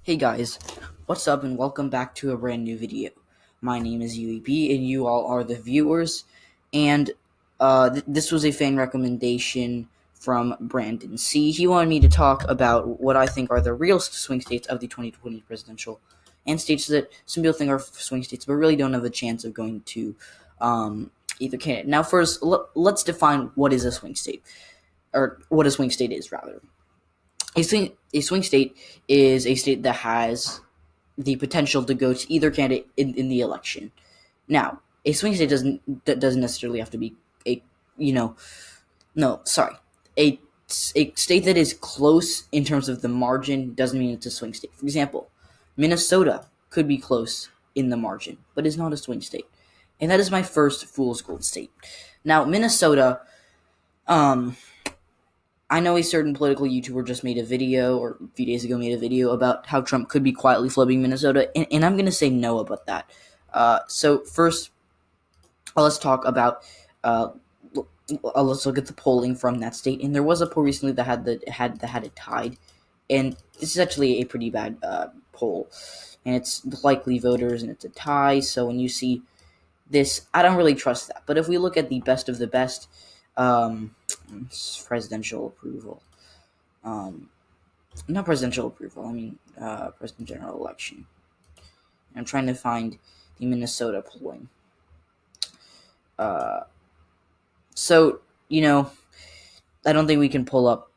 Hey guys, what's up and welcome back to a brand new video. My name is UEB and you all are the viewers, and this was a fan recommendation from Brandon C. He wanted me to talk about what I think are the real swing states of the 2020 presidential, and states that some people think are swing states but really don't have a chance of going to either candidate. Now first, let's define what is a swing state, or what a swing state is rather. A swing state is a state that has the potential to go to either candidate in the election. Now, a swing state doesn't necessarily have to be a no, sorry. A state that is close in terms of the margin doesn't mean it's a swing state. For example, Minnesota could be close in the margin, but is not a swing state. And that is my first fool's gold state. Now, Minnesota, I know a certain political YouTuber just made a video, or a few days ago made a video, about how Trump could be quietly flipping Minnesota, and I'm going to say no about that. So first, let's talk about, let's look at the polling from that state, and there was a poll recently that had it tied, and this is actually a pretty bad poll, and it's the likely voters, and it's a tie, so when you see this, I don't really trust that, but if we look at the best of the best, presidential approval. Not presidential approval, I mean president general election. I'm trying to find the Minnesota polling. So, I don't think we can pull up.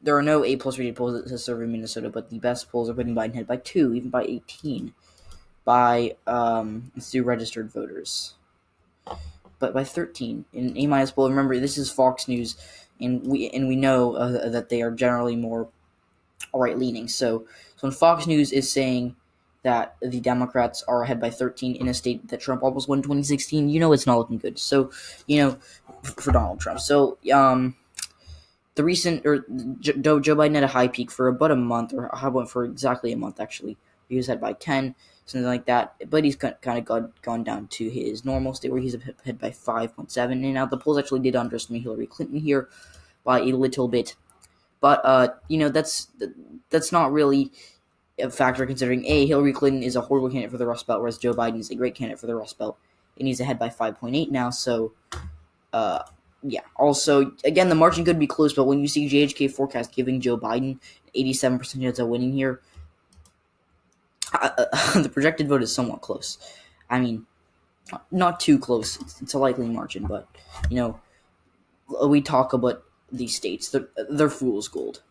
There are no A+ rated polls that serve in Minnesota, but the best polls are putting Biden ahead by 2, even by 18, by through registered voters. But by 13 in A- poll. Remember, this is Fox News, and we know that they are generally more right leaning. So when Fox News is saying that the Democrats are ahead by 13 in a state that Trump almost won in 2016, it's not looking good. So for Donald Trump. So the recent Joe Biden had a high peak for about a month, or how about for exactly a month actually. He was ahead by 10. Something like that, but he's kind of gone down to his normal state where he's ahead by 5.7. And now the polls actually did underestimate Hillary Clinton here by a little bit, but that's not really a factor considering Hillary Clinton is a horrible candidate for the Rust Belt, whereas Joe Biden is a great candidate for the Rust Belt, and he's ahead by 5.8 now. So, yeah. Also, again, the margin could be close, but when you see JHK forecast giving Joe Biden 87% chance of winning here. The projected vote is somewhat close. I mean, not too close. It's a likely margin, but we talk about these states. They're fool's gold.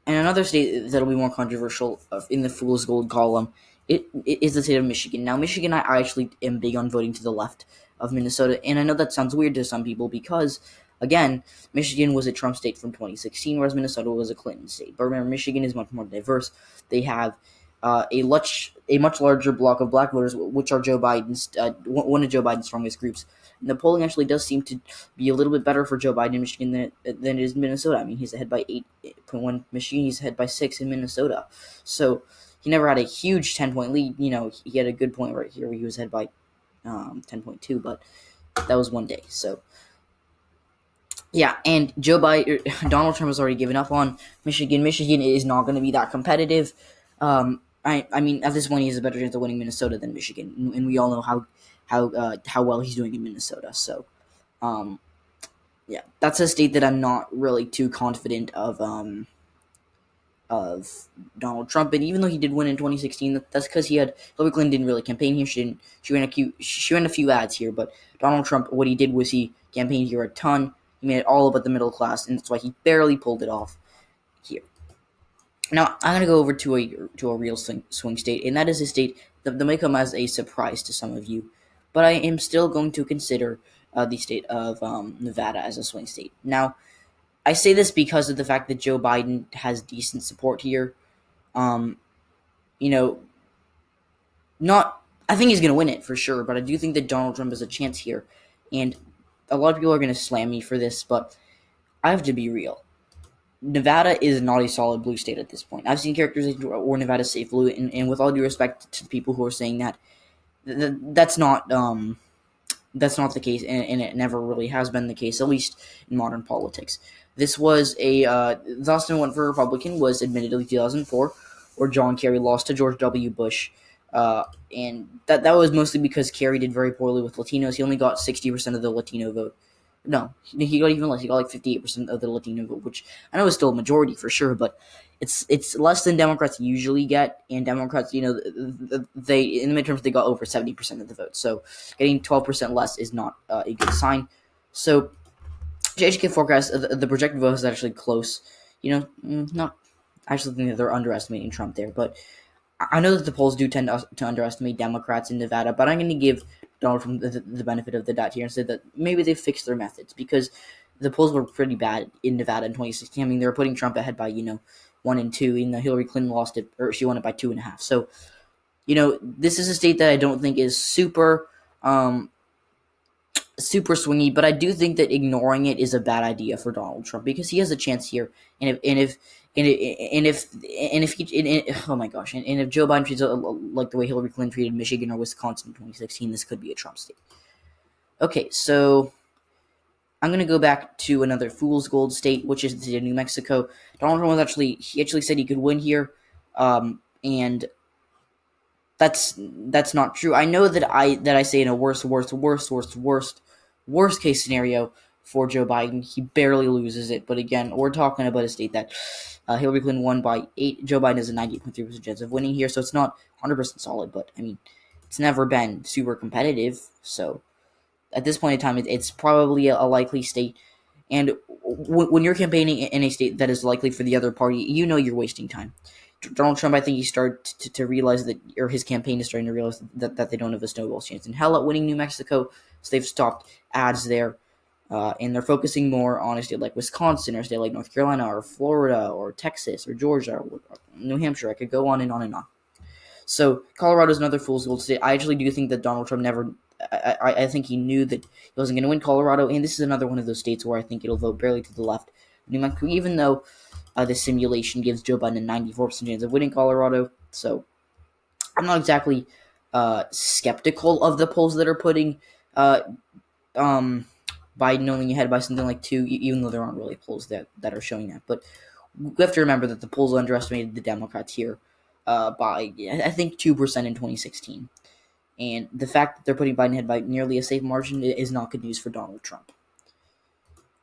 And another state that'll be more controversial in the fool's gold column it is the state of Michigan. Now, Michigan, I actually am big on voting to the left of Minnesota, and I know that sounds weird to some people because, again, Michigan was a Trump state from 2016, whereas Minnesota was a Clinton state. But remember, Michigan is much more diverse. They have a much larger block of black voters, which are Joe Biden's one of Joe Biden's strongest groups. And the polling actually does seem to be a little bit better for Joe Biden in Michigan than it is in Minnesota. I mean, he's ahead by 8.1 Michigan, he's ahead by 6 in Minnesota. So he never had a huge 10-point lead. He had a good point right here where he was ahead by 10.2, but that was one day. So yeah, and Donald Trump has already given up on Michigan. Michigan is not going to be that competitive. I mean, at this point, he has a better chance of winning Minnesota than Michigan, and we all know how well he's doing in Minnesota. So, yeah, that's a state that I'm not really too confident of Donald Trump. And even though he did win in 2016, that's because Hillary Clinton didn't really campaign here. She ran a few ads here, but Donald Trump, what he did was he campaigned here a ton. He made it all about the middle class, and that's why he barely pulled it off here. Now, I'm going to go over to a real swing state, and that is a state that may come as a surprise to some of you, but I am still going to consider the state of Nevada as a swing state. Now, I say this because of the fact that Joe Biden has decent support here. I think he's going to win it for sure, but I do think that Donald Trump has a chance here, and a lot of people are going to slam me for this, but I have to be real. Nevada is not a solid blue state at this point. I've seen characterization where Nevada's safe blue, and with all due respect to people who are saying that, that's not the case, and it never really has been the case, at least in modern politics. This was the last time I went for a Republican was admittedly 2004, where John Kerry lost to George W. Bush. And that was mostly because Kerry did very poorly with Latinos. He only got 60% of the Latino vote. No, he got even less. He got like 58% of the Latino vote, which I know is still a majority for sure, but it's less than Democrats usually get. And Democrats, they in the midterms they got over 70% of the vote. So getting 12% less is not a good sign. So JHK forecast, the projected vote is actually close. Not. I actually think that they're underestimating Trump there, but I know that the polls do tend to underestimate Democrats in Nevada, but I'm going to give Donald Trump the benefit of the doubt here and say that maybe they fixed their methods, because the polls were pretty bad in Nevada in 2016. I mean, they were putting Trump ahead by 1 and 2. Hillary Clinton lost it, or she won it by 2.5. So this is a state that I don't think is super swingy, but I do think that ignoring it is a bad idea for Donald Trump, because he has a chance here, and if oh my gosh, and if Joe Biden treats like the way Hillary Clinton treated Michigan or Wisconsin in 2016, this could be a Trump state. Okay, so I'm gonna go back to another fool's gold state, which is the state of New Mexico. Donald Trump actually said he could win here, and that's not true. I know that I say in a worst case scenario for Joe Biden, he barely loses it. But again, we're talking about a state that Hillary Clinton won by 8. Joe Biden has a 98.3% chance of winning here, so it's not 100% solid. But I mean, it's never been super competitive. So at this point in time, it's probably a likely state. And when you're campaigning in a state that is likely for the other party, you're wasting time. Donald Trump, I think he started to realize that, or his campaign is starting to realize that they don't have a snowball's chance in hell at winning New Mexico, so they've stopped ads there, and they're focusing more on a state like Wisconsin, or a state like North Carolina, or Florida, or Texas, or Georgia, or New Hampshire. I could go on and on and on. So Colorado is another fool's gold state. I actually do think that Donald Trump never. I think he knew that he wasn't going to win Colorado, and this is another one of those states where I think it'll vote barely to the left. New Mexico, even though the simulation gives Joe Biden a 94% chance of winning Colorado. So I'm not exactly skeptical of the polls that are putting Biden only ahead by something like 2, even though there aren't really polls that are showing that. But we have to remember that the polls underestimated the Democrats here by, I think, 2% in 2016. And the fact that they're putting Biden ahead by nearly a safe margin is not good news for Donald Trump.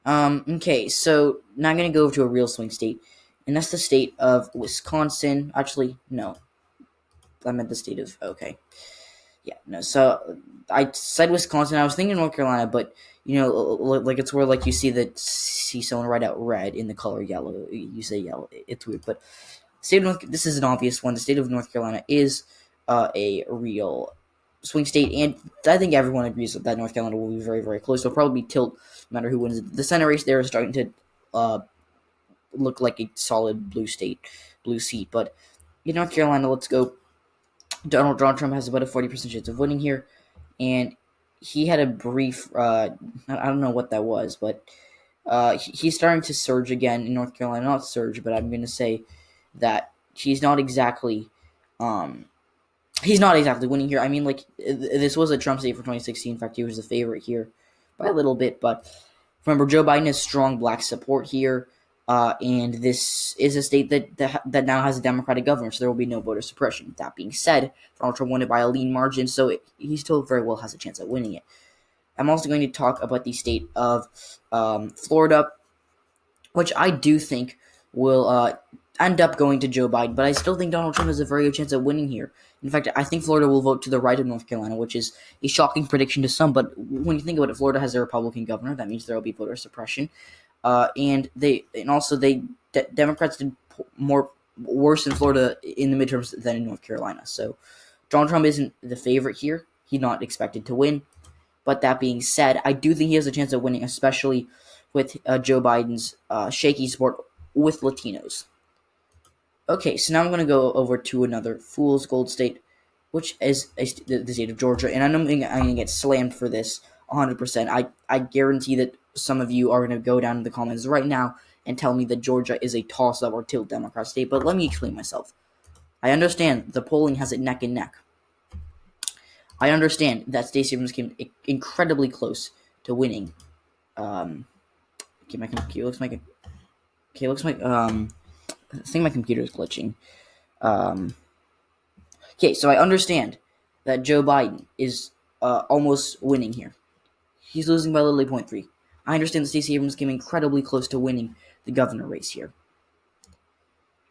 Okay, so now I'm going to go over to a real swing state, and that's the state of Wisconsin. Actually, no. I meant the state of, okay. Yeah, no, so I said Wisconsin. I was thinking North Carolina, but, like it's where, like, you see someone write out red in the color yellow. You say yellow. It's weird, but this is an obvious one. The state of North Carolina is a real swing state, and I think everyone agrees that North Carolina will be very, very close. It'll probably be tilt no matter who wins. The Senate race there is starting to look like a solid blue seat. But in North Carolina, let's go. Donald Trump has about a 40% chance of winning here, and he had a brief. I don't know what that was, but he's starting to surge again in North Carolina. Not surge, but I'm going to say that he's not exactly. He's not exactly winning here. I mean, like, this was a Trump state for 2016. In fact, he was the favorite here by a little bit. But remember, Joe Biden has strong black support here, and this is a state that now has a Democratic governor, so there will be no voter suppression. That being said, Donald Trump won it by a lean margin, so he still very well has a chance at winning it. I'm also going to talk about the state of Florida, which I do think will end up going to Joe Biden, but I still think Donald Trump has a very good chance at winning here. In fact, I think Florida will vote to the right of North Carolina, which is a shocking prediction to some, but when you think about it, Florida has a Republican governor. That means there will be voter suppression. Democrats did worse in Florida in the midterms than in North Carolina. So Donald Trump isn't the favorite here. He's not expected to win. But that being said, I do think he has a chance of winning, especially with Joe Biden's shaky support with Latinos. Okay, so now I'm going to go over to another fool's gold state, which is the state of Georgia. And I'm going to get slammed for this 100%. I guarantee that some of you are going to go down in the comments right now and tell me that Georgia is a toss-up or tilt Democrat state. But let me explain myself. I understand the polling has it neck and neck. I understand that Stacey Abrams came incredibly close to winning. I think my computer is glitching. Okay, so I understand that Joe Biden is almost winning here. He's losing by literally 0.3. I understand that Stacey Abrams came incredibly close to winning the governor race here.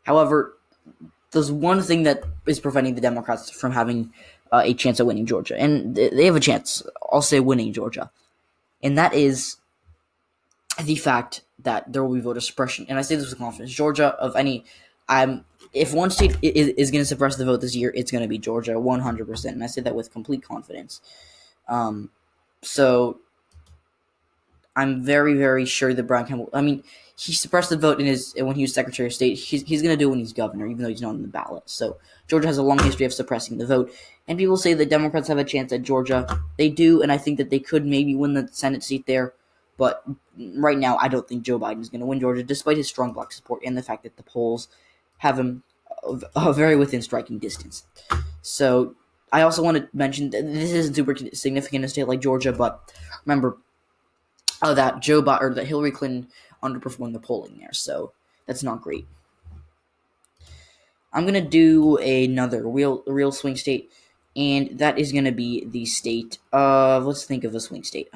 However, there's one thing that is preventing the Democrats from having a chance at winning Georgia, and they have a chance, I'll say, winning Georgia, and that is the fact that there will be voter suppression. And I say this with confidence. Georgia, if one state is going to suppress the vote this year, it's going to be Georgia, 100%, and I say that with complete confidence. So I'm very, very sure that Brian Kemp. He suppressed the vote when he was Secretary of State. He's going to do it when he's governor, even though he's not on the ballot. So Georgia has a long history of suppressing the vote. And people say that Democrats have a chance at Georgia. They do, and I think that they could maybe win the Senate seat there. But right now, I don't think Joe Biden is going to win Georgia, despite his strong black support and the fact that the polls have him very within striking distance. So I also want to mention that this isn't super significant in a state like Georgia, but remember that that Hillary Clinton underperformed the polling there, so that's not great. I'm gonna do another real swing state, and that is gonna be the state of, let's think of a swing state.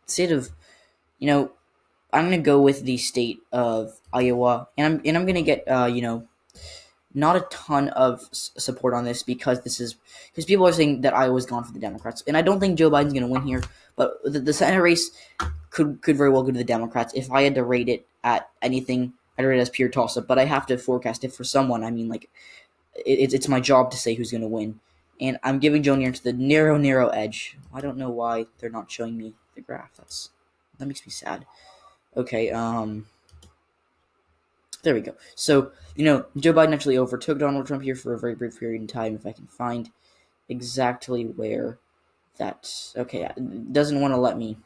State of, I'm gonna go with the state of Iowa, and I'm gonna get not a ton of support on this because people are saying that Iowa's gone for the Democrats, and I don't think Joe Biden's gonna win here, but the Senate race could very well go to the Democrats. If I had to rate it at anything, I'd rate it as pure toss-up, but I have to forecast it for someone. It's my job to say who's going to win, and I'm giving Joe Neer to the narrow edge. I don't know why they're not showing me the graph. That makes me sad. Okay, there we go. So, Joe Biden actually overtook Donald Trump here for a very brief period in time, if I can find exactly where that's... Okay, it doesn't want to let me...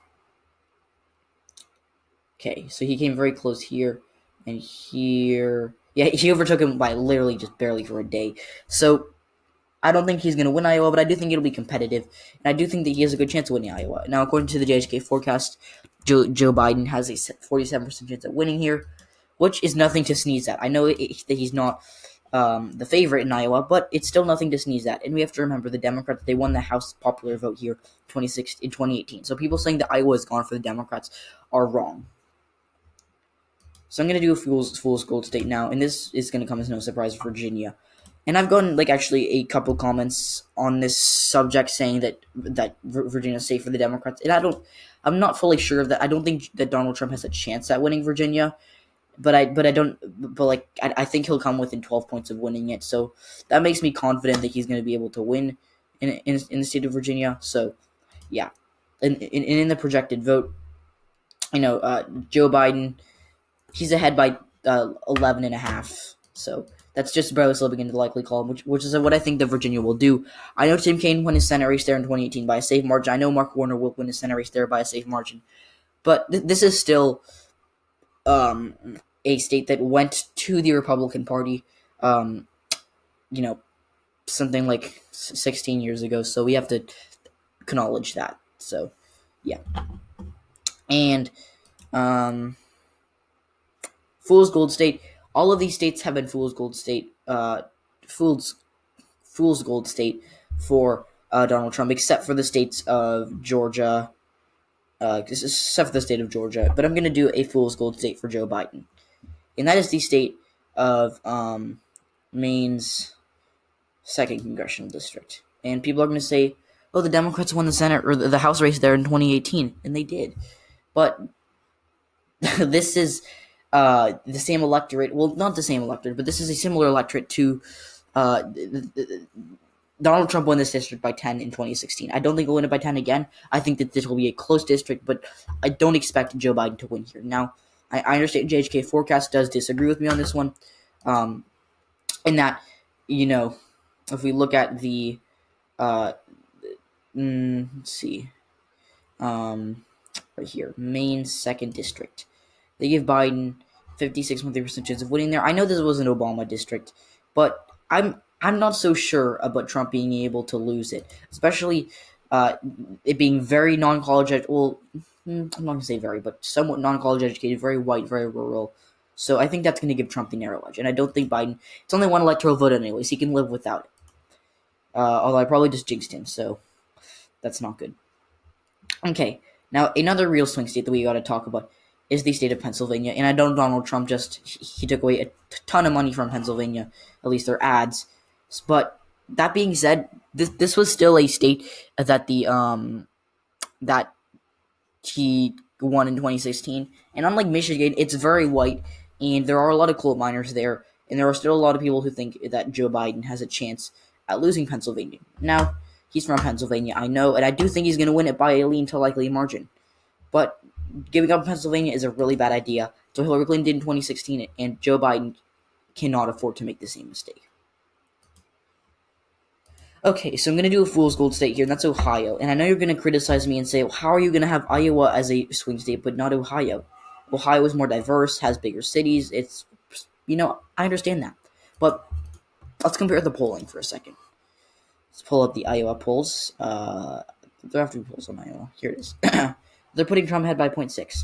Okay, so he came very close here and here. Yeah, he overtook him by literally just barely for a day. So I don't think he's going to win Iowa, but I do think it'll be competitive. And I do think that he has a good chance of winning Iowa. Now, according to the JHK forecast, Joe Biden has a 47% chance of winning here, which is nothing to sneeze at. I know that he's not the favorite in Iowa, but it's still nothing to sneeze at. And we have to remember the Democrats, they won the House popular vote here in 2018. So people saying that Iowa is gone for the Democrats are wrong. So I'm going to do a fool's gold state now, and this is going to come as no surprise, Virginia. And I've gotten, actually a couple comments on this subject saying that Virginia's safe for the Democrats, and I'm not fully sure of that. I don't think that Donald Trump has a chance at winning Virginia, but I think he'll come within 12 points of winning it, so that makes me confident that he's going to be able to win in the state of Virginia. So, yeah. And in the projected vote, Joe Biden... He's ahead by 11.5, so that's just barely slipping into the likely column, which is what I think that Virginia will do. I know Tim Kaine won his Senate race there in 2018 by a safe margin. I know Mark Warner will win his Senate race there by a safe margin. But this is still a state that went to the Republican Party, something like 16 years ago, so we have to acknowledge that. So, yeah. And... Fool's Gold State. All of these states have been Fool's Gold State. Fool's Gold State for Donald Trump, except for the states of Georgia. Except for the state of Georgia. But I'm going to do a Fool's Gold State for Joe Biden, and that is the state of Maine's 2nd congressional district. And people are going to say, "Oh, the Democrats won the Senate or the House race there in 2018," and they did. But this is the same electorate. Well, not the same electorate, but this is a similar electorate to Donald Trump won this district by 10 in 2016. I don't think he'll win it by 10 again. I think that this will be a close district, but I don't expect Joe Biden to win here. Now, I understand JHK forecast does disagree with me on this one, in that, if we look at the, let's see, right here, Maine's 2nd district. They give Biden 56.3% chance of winning there. I know this was an Obama district, but I'm not so sure about Trump being able to lose it, especially it being very non-college. Well, I'm not gonna say very, but somewhat non-college educated, very white, very rural. So I think that's going to give Trump the narrow edge. And I don't think Biden, it's only one electoral vote anyways. He can live without it. Although I probably just jinxed him, so that's not good. Okay, now another real swing state that we got to talk about is the state of Pennsylvania. And I know Donald Trump he took away a ton of money from Pennsylvania, at least their ads. But that being said, this was still a state that that he won in 2016. And unlike Michigan, it's very white, and there are a lot of coal miners there, and there are still a lot of people who think that Joe Biden has a chance at losing Pennsylvania. Now, he's from Pennsylvania, I know, and I do think he's going to win it by a lean to likely margin. But giving up Pennsylvania is a really bad idea. So Hillary Clinton did in 2016, and Joe Biden cannot afford to make the same mistake. Okay, so I'm going to do a fool's gold state here, and that's Ohio. And I know you're going to criticize me and say, well, how are you going to have Iowa as a swing state, but not Ohio? Ohio is more diverse, has bigger cities. It's, I understand that. But let's compare the polling for a second. Let's pull up the Iowa polls. There have to be polls on Iowa. Here it is. They're putting Trump ahead by 0.6.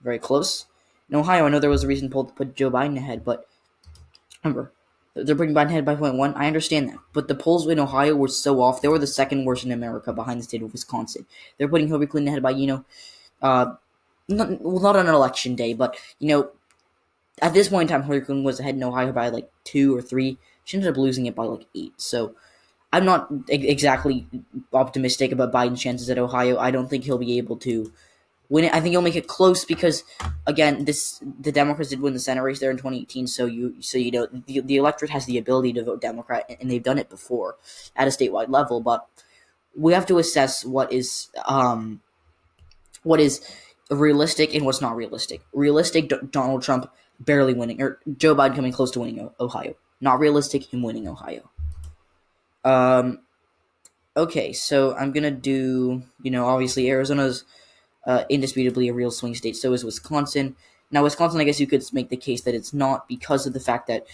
Very close. In Ohio, I know there was a recent poll to put Joe Biden ahead, but remember, they're putting Biden ahead by 0.1. I understand that. But the polls in Ohio were so off. They were the second worst in America behind the state of Wisconsin. They're putting Hillary Clinton ahead by, not on an election day, but, at this point in time, Hillary Clinton was ahead in Ohio by like 2 or 3. She ended up losing it by like 8. So I'm not exactly optimistic about Biden's chances at Ohio. I don't think he'll be able to win it. I think he'll make it close because, again, the Democrats did win the Senate race there in 2018. So the electorate has the ability to vote Democrat, and they've done it before at a statewide level. But we have to assess what is realistic and what's not realistic. Realistic, Donald Trump barely winning, or Joe Biden coming close to winning Ohio. Not realistic, him winning Ohio. Okay, so I'm gonna do, obviously Arizona's indisputably a real swing state. So is Wisconsin. Now, Wisconsin, I guess you could make the case that it's not because of the fact that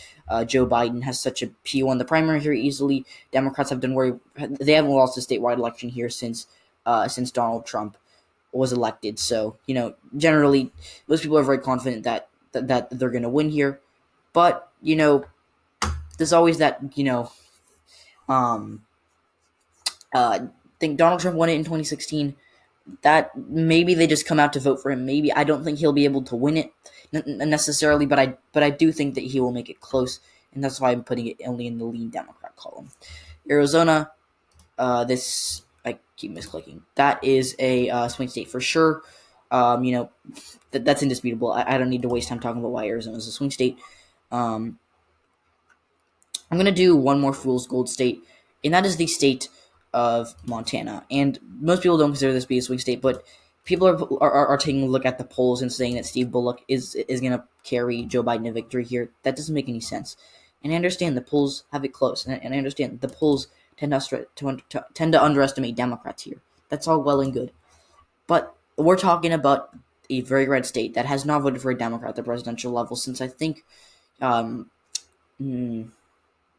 Joe Biden has he won the primary here easily. Democrats have done they haven't lost a statewide election here since Donald Trump was elected. So, generally, most people are very confident that they're going to win here. But, there's always that, think Donald Trump won it in 2016. That maybe they just come out to vote for him. Maybe I don't think he'll be able to win it necessarily, but I do think that he will make it close, and that's why I'm putting it only in the lean Democrat column. Arizona, I keep misclicking. That is a swing state for sure. That's indisputable. I don't need to waste time talking about why Arizona is a swing state. I'm gonna do one more fool's gold state, and that is the state of Montana. And most people don't consider this to be a swing state, but people are taking a look at the polls and saying that Steve Bullock is going to carry Joe Biden to victory here. That doesn't make any sense. And I understand the polls have it close, and I understand the polls tend to underestimate Democrats here. That's all well and good. But we're talking about a very red state that has not voted for a Democrat at the presidential level since I think,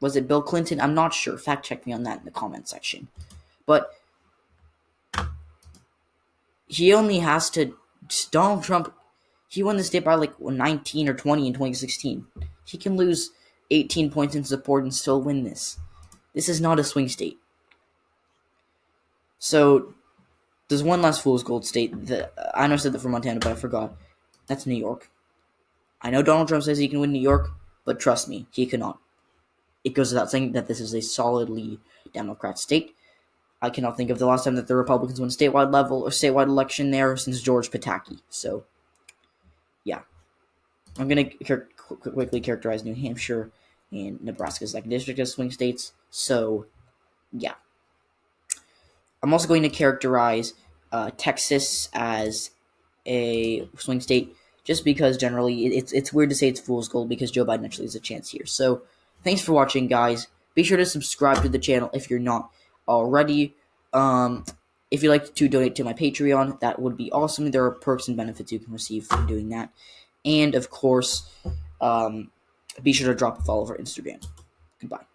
was it Bill Clinton? I'm not sure. Fact check me on that in the comment section. But he only has to. Donald Trump, he won the state by like 19 or 20 in 2016. He can lose 18 points in support and still win this. This is not a swing state. So there's one last fool's gold state that I know I said that for Montana, but I forgot. That's New York. I know Donald Trump says he can win New York, but trust me, he cannot. It goes without saying that this is a solidly Democrat state. I cannot think of the last time that the Republicans won statewide level or statewide election there since George Pataki. So, yeah. I'm going to quickly characterize New Hampshire and Nebraska's second district as swing states. So, yeah. I'm also going to characterize Texas as a swing state just because generally it's weird to say it's fool's gold because Joe Biden actually has a chance here. So, thanks for watching, guys. Be sure to subscribe to the channel if you're not already. If you'd like to donate to my Patreon, that would be awesome. There are perks and benefits you can receive from doing that. And, of course, be sure to drop a follow over Instagram. Goodbye.